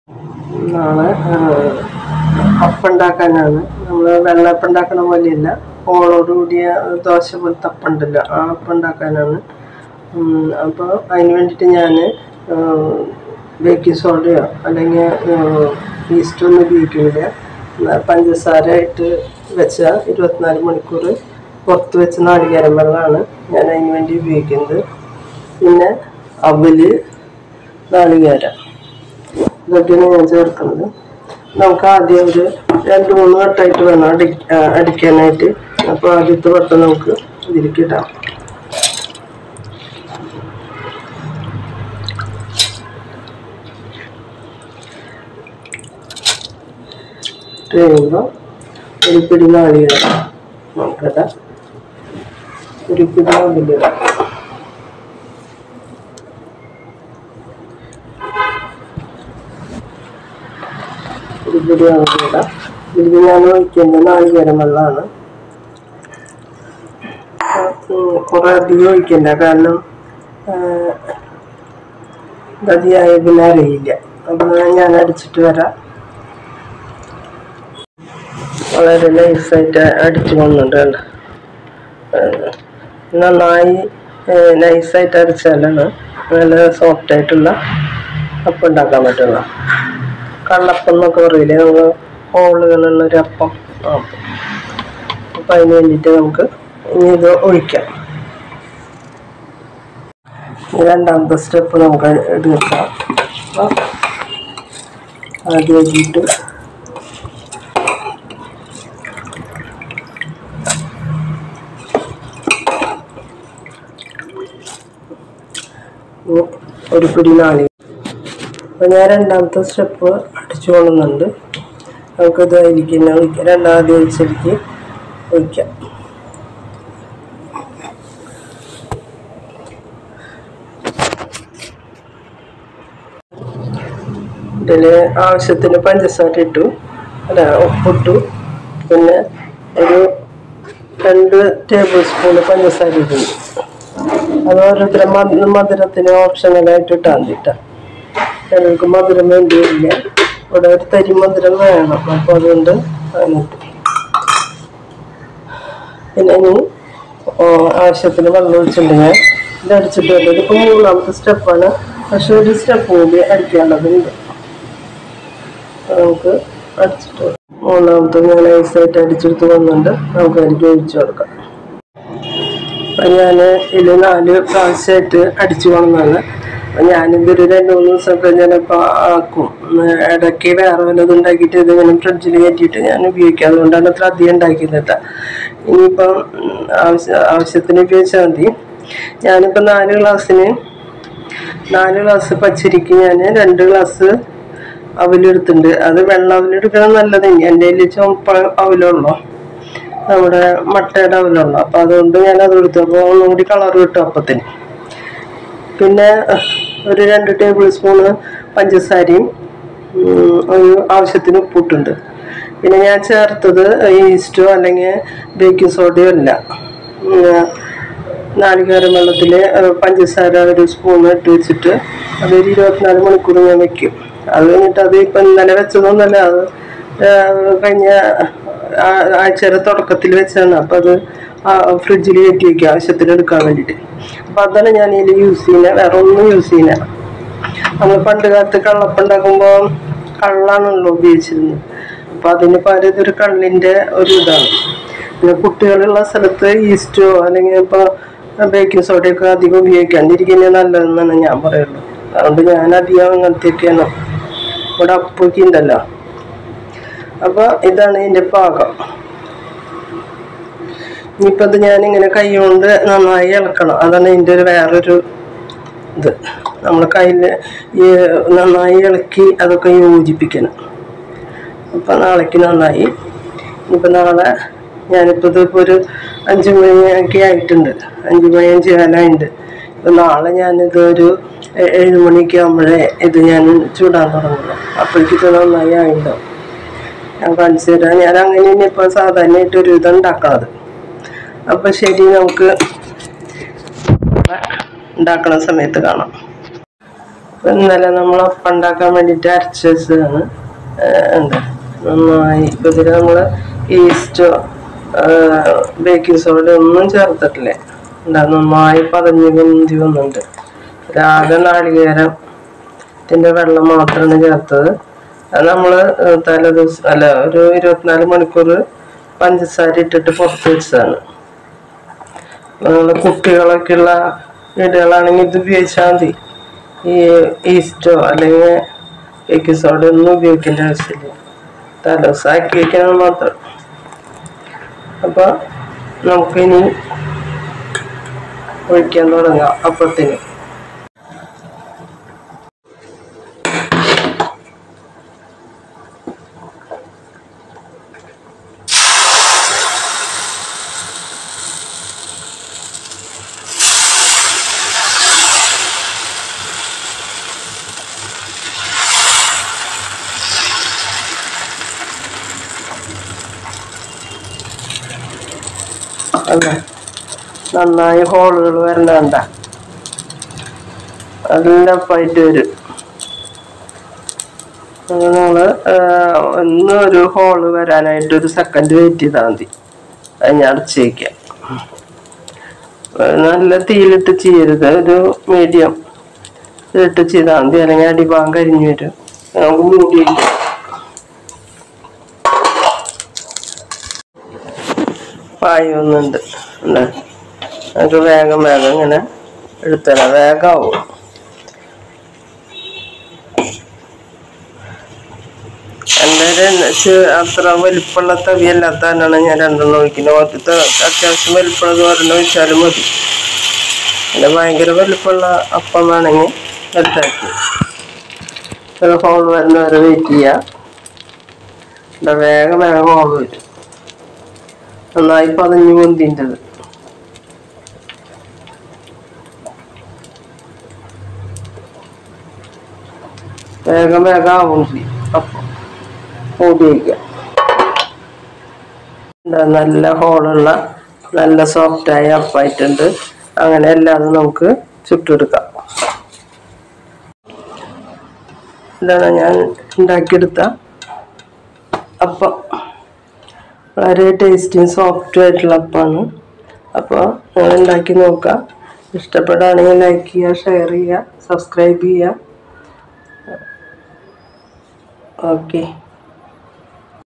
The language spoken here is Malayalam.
നാളെ അപ്പം ഉണ്ടാക്കാനാണ്. നമ്മൾ വെള്ളപ്പം ഉണ്ടാക്കണ പോലെയല്ല, ഓളോട് കൂടിയ ദോശ പോലത്തെ അപ്പം ഉണ്ടല്ലോ, ആ അപ്പം ഉണ്ടാക്കാനാണ്. അപ്പോൾ അതിന് വേണ്ടിയിട്ട് ഞാൻ ബേക്കിംഗ് സോഡയോ അല്ലെങ്കിൽ ഈസ്റ്റൊന്നും ഉപയോഗിക്കില്ല. പഞ്ചസാര ഇട്ട് വെച്ച 24 മണിക്കൂർ പുറത്ത് വെച്ച നാളികേരം വെള്ളമാണ് ഞാൻ അതിന് വേണ്ടി ഉപയോഗിക്കുന്നത്. പിന്നെ അവല്, നാളികേരം, ഇതൊക്കെയാണ് ഞാൻ ചേർക്കുന്നത്. നമുക്ക് ആദ്യം ഒരു 2-3 വട്ടമായിട്ട് വേണം അടിക്കാനായിട്ട്. അപ്പോൾ ആദ്യത്തെ വട്ടം നമുക്ക് ഇതിലേക്ക് ഇടാം. ഇട്ട് കഴിയുമ്പോൾ ഒരു പിടി നാളികേരം നമുക്കിടാം, ഒരു പിടി അവലിടാം. ഇതിൽ ഞാൻ ഒഴിക്കുന്നത് നാളികേരം വെള്ളമാണ്. കുറേ അധികം ഒഴിക്കണ്ട, കാരണം അധികമായ പിന്നെ അറിയില്ല. അപ്പം ഞാൻ അടിച്ചിട്ട് വരാം. വളരെ നൈസായിട്ട് അടിച്ചു കൊണ്ടുണ്ട്. നന്നായി നൈസായിട്ട് അടിച്ചാലാണ് നല്ല സോഫ്റ്റായിട്ടുള്ള അപ്പം ഉണ്ടാക്കാൻ പറ്റുള്ളൂ. കള്ളപ്പം എന്നൊക്കെ പറയില്ലേ, നമ്മൾ ഹോളുകളുള്ളൊരു അപ്പം. അപ്പം അതിന് വേണ്ടിയിട്ട് നമുക്ക് ഇനി ഇത് ഒഴിക്കാം. രണ്ടാമത്തെ സ്റ്റെപ്പ് നമുക്ക് എടുക്കാം. ആദ്യം ഒഴിച്ചിട്ട് ഒരു പിടി നാളികേരം. അപ്പോൾ ഞാൻ രണ്ടാമത്തെ സ്റ്റെപ്പ് അടിച്ചു കൊള്ളുന്നുണ്ട്. നമുക്കിത് അതിലേക്ക് തന്നെ ഒഴിക്കാം. രണ്ടാമത് ഒഴിച്ചടിക്ക് ഒഴിക്കാം. ഇതിൽ ആവശ്യത്തിന് പഞ്ചസാര ഇട്ടു, ഉപ്പിട്ടു. പിന്നെ ഒരു 2 ടേബിൾ സ്പൂൺ പഞ്ചസാര ഇടുന്നു. അത് ഓരോരുത്തരും മധുരത്തിന് ഓപ്ഷണലായിട്ട് ഇട്ടാൽ മതിട്ടാ. ഞങ്ങൾക്ക് മധുരം വേണ്ടിയില്ല, ഇവിടെ ഒരു തരി മധുരം വേണം. അപ്പോൾ അതുകൊണ്ട് അതിനിട്ട്. പിന്നെ ഇനി ആവശ്യത്തിന് വെള്ളം ഒഴിച്ചിട്ടുണ്ട്. ഞാൻ ഇത് അടിച്ചിട്ട് വരും. ഇതിപ്പോൾ 3ാമത്തെ സ്റ്റെപ്പാണ്, പക്ഷെ ഒരു സ്റ്റെപ്പ് കൂടി അടിക്കാനുള്ളതുണ്ട്. നമുക്ക് അടിച്ചിട്ട് 3ാമത്തെ ഞാൻ നൈസായിട്ട് അടിച്ചെടുത്ത് വന്നിട്ടുണ്ട്. നമുക്ക് അതിലേക്ക് ഒഴിച്ചു കൊടുക്കാം. അപ്പം ഞാൻ ഇതിൽ 4 പ്രാവശ്യമായിട്ട് അടിച്ചു കൊള്ളുന്നതാണ്. അപ്പം ഞാനിതൊരു 2-3 ദിവസമൊക്കെ ഞാനിപ്പോൾ ആക്കും. ഇടയ്ക്ക് വേറെ വല്ലതും ഉണ്ടാക്കിയിട്ട് ഇതിങ്ങനെ ഫ്രിഡ്ജിൽ കയറ്റിയിട്ട് ഞാൻ ഉപയോഗിക്കാം. അതുകൊണ്ടാണ് അത്ര അധികം ഉണ്ടാക്കിയത് കേട്ടോ. ഇനിയിപ്പം ആവശ്യത്തിന് ഉപയോഗിച്ചാൽ മതി. ഞാനിപ്പോൾ 4 ഗ്ലാസ് പച്ചരിക്ക് ഞാൻ 2 ഗ്ലാസ് അവലെടുത്തിട്ടുണ്ട്. അത് വെള്ള അവലെടുക്കണം നല്ലത്. എൻ്റെ കയ്യിൽ ചുവപ്പ അവലുള്ളൂ, നമ്മുടെ മട്ടയുടെ അവലുള്ളൂ. അപ്പോൾ അതുകൊണ്ട് ഞാൻ അത് എടുത്തു. അപ്പോൾ ഒന്നുകൂടി കളർ കിട്ടും അപ്പത്തിന്. പിന്നെ ഒരു 2 ടേബിൾ സ്പൂണ് പഞ്ചസാരയും ഒരു ആവശ്യത്തിന് ഉപ്പിട്ടുണ്ട്. പിന്നെ ഞാൻ ചേർത്തത് ഈസ്റ്റോ അല്ലെങ്കിൽ ബേക്കിംഗ് സോഡയോ അല്ല. നാളികേരം വെള്ളത്തിൽ പഞ്ചസാര ഒരു സ്പൂൺ ഇട്ട് വെച്ചിട്ട് അതൊരു 24 മണിക്കൂർ ഞാൻ വെക്കും. അത് കഴിഞ്ഞിട്ട് അത് ഇപ്പം ഇന്നലെ വെച്ചതൊന്നല്ല, അത് കഴിഞ്ഞ ആഴ്ചയുടെ തുടക്കത്തിൽ വെച്ചാണ്. അപ്പോൾ അത് ഫ്രിഡ്ജിൽ കയറ്റി വയ്ക്കുക ആവശ്യത്തിന് എടുക്കാൻ വേണ്ടിയിട്ട്. അപ്പം അതാണ് ഞാൻ ഇതിൽ യൂസ് ചെയ്യുന്നത്, വേറെ ഒന്നും യൂസ് ചെയ്യുന്നില്ല. നമ്മൾ പണ്ട് കാലത്ത് കള്ളപ്പം ഉണ്ടാക്കുമ്പോൾ കള്ളാണല്ലോ ഉപയോഗിച്ചിരുന്നത്. അപ്പോൾ അതിന് പകരം ഇതൊരു കള്ളിൻ്റെ ഒരു ഇതാണ്. പിന്നെ കുട്ടികളുള്ള സ്ഥലത്ത് ഈസ്റ്റോ അല്ലെങ്കിൽ ഇപ്പോൾ ബേക്കിംഗ് സോഡയൊക്കെ അധികം ഉപയോഗിക്കാണ്ടിരിക്കുന്നത് നല്ലതെന്നാണ് ഞാൻ പറയുള്ളൂ. അതുകൊണ്ട് ഞാൻ അധികം അങ്ങനത്തെയൊക്കെയാണ്. ഇവിടെ അപ്പൊക്കെ ഉണ്ടല്ലോ. അപ്പോൾ ഇതാണ് ഇതിൻ്റെ പാകം. ഇനിയിപ്പോൾ അത് ഞാനിങ്ങനെ കൈ കൊണ്ട് നന്നായി ഇളക്കണം. അതാണ് ഇതിൻ്റെ ഒരു വേറൊരു ഇത്. നമ്മൾ കയ്യിൽ ഈ നന്നായി ഇളക്കി അതൊക്കെ യോജിപ്പിക്കണം. അപ്പം നാളേക്ക് നന്നായി. ഇനിയിപ്പോൾ നാളെ ഞാനിപ്പോൾ ഇതിപ്പോൾ ഒരു 5 മണിയൊക്കെ ആയിട്ടുണ്ട്, 5 മണി 5 കാലമായിട്ടുണ്ട്. ഇപ്പം നാളെ ഞാനിത് ഒരു 7 മണിയൊക്കെ ആകുമ്പോഴേ ഇത് ഞാൻ ചൂടാൻ തുടങ്ങുള്ളൂ. അപ്പോഴേക്കും ഇത് നന്നായി ആയിട്ടുണ്ടാവും. ഞാൻ കാണിച്ചു തരാം. ഞാൻ അങ്ങനെ തന്നെ ഇപ്പോൾ സാധാരണയായിട്ടൊരു ഇത് ഉണ്ടാക്കണത്. അപ്പം ശരി, നമുക്ക് ഉണ്ടാക്കണ സമയത്ത് കാണാം. ഇന്നലെ നമ്മൾ അപ്പം ഉണ്ടാക്കാൻ വേണ്ടിയിട്ട് അരച്ച് വെച്ചതാണ്. എന്താ നന്നായി ഇപ്പം ഇതിൽ നമ്മൾ ഈസ്റ്റോ ബേക്കിംഗ് സോഡ ഒന്നും ചേർത്തിട്ടില്ലേ. എന്താ നന്നായി പതഞ്ഞ് പൊന്തി വന്നിട്ടുണ്ട്. ആകെ നാളികേരത്തിൻ്റെ വെള്ളം മാത്രമാണ് ചേർത്തത്. അത് നമ്മൾ തലേദിവസം അല്ല ഒരു 24 മണിക്കൂർ പഞ്ചസാര ഇട്ടിട്ട് പുറത്ത് വെച്ചതാണ്. നമ്മൾ കുട്ടികളൊക്കെയുള്ള വീടുകളാണെങ്കിൽ ഇത് ഉപയോഗിച്ചാൽ മതി. ഈ ഈസ്റ്റോ അല്ലെങ്കിൽ ബേക്കിംഗ് സോഡ ഒന്നും ഉപയോഗിക്കേണ്ട ആവശ്യമില്ല. തലേദിവസം ആക്കി വയ്ക്കണം മാത്രം. അപ്പോൾ നമുക്കിനി ഒഴിക്കാൻ തുടങ്ങാം അപ്പത്തിന്. അല്ല നന്നായി ഹോളുകൾ വരണണ്ട, നല്ല ഉപ്പായിട്ട് വരും. നമ്മൾ ഒരു ഹോള് വരാനായിട്ട് 1 സെക്കൻഡ് വെയിറ്റ് ചെയ്താൽ മതി. അത് ഞാൻ അടച്ച് വയ്ക്കാം. നല്ല തീയിലിട്ട് ചെയ്യരുത്, ഒരു മീഡിയം ഇട്ട് ചെയ്താൽ മതി, അല്ലെങ്കിൽ അടിഭാഗം കരിഞ്ഞു വരും. നമുക്ക് മൂടി വയ്ക്കാം. പായൊന്നുണ്ട് നമുക്ക് വേഗം ഇങ്ങനെ എടുത്തരാം, വേഗമാവും. എൻ്റെ അത്ര വലിപ്പമുള്ള തവിയല്ലാത്തതാണ് ഞാൻ 2 ഒഴിക്കുന്നത്. അത്യാവശ്യം വലിപ്പമുള്ളത് 1 ഒഴിച്ചാലും മതി. പിന്നെ ഭയങ്കര വലിപ്പമുള്ള അപ്പം വേണമെങ്കിൽ എടുത്താക്കി ഹോൾ വരുന്ന വരെ വെയിറ്റ് ചെയ്യാം. വേഗം ഹോൾ വരും. നന്നായി പതഞ്ഞു പൊന്തിൻ്റെത്. വേഗം ആവും ചെയ്യും. അപ്പം മൂടി വയ്ക്കാം. നല്ല ഹോളുള്ള നല്ല സോഫ്റ്റായ അപ്പായിട്ടുണ്ട്. അങ്ങനെ എല്ലാതും നമുക്ക് ചുട്ടെടുക്കാം. ഇതാണ് ഞാൻ ഉണ്ടാക്കിയെടുത്ത അപ്പം. വളരെ ടേസ്റ്റിയും സോഫ്റ്റും ആയിട്ടുള്ള അപ്പമാണ്. അപ്പോൾ നിങ്ങൾ ഉണ്ടാക്കി നോക്കുക. ഇഷ്ടപ്പെടുകയാണെങ്കിൽ ലൈക്ക് ചെയ്യുക, ഷെയർ ചെയ്യുക, സബ്സ്ക്രൈബ് ചെയ്യുക. ഓക്കെ.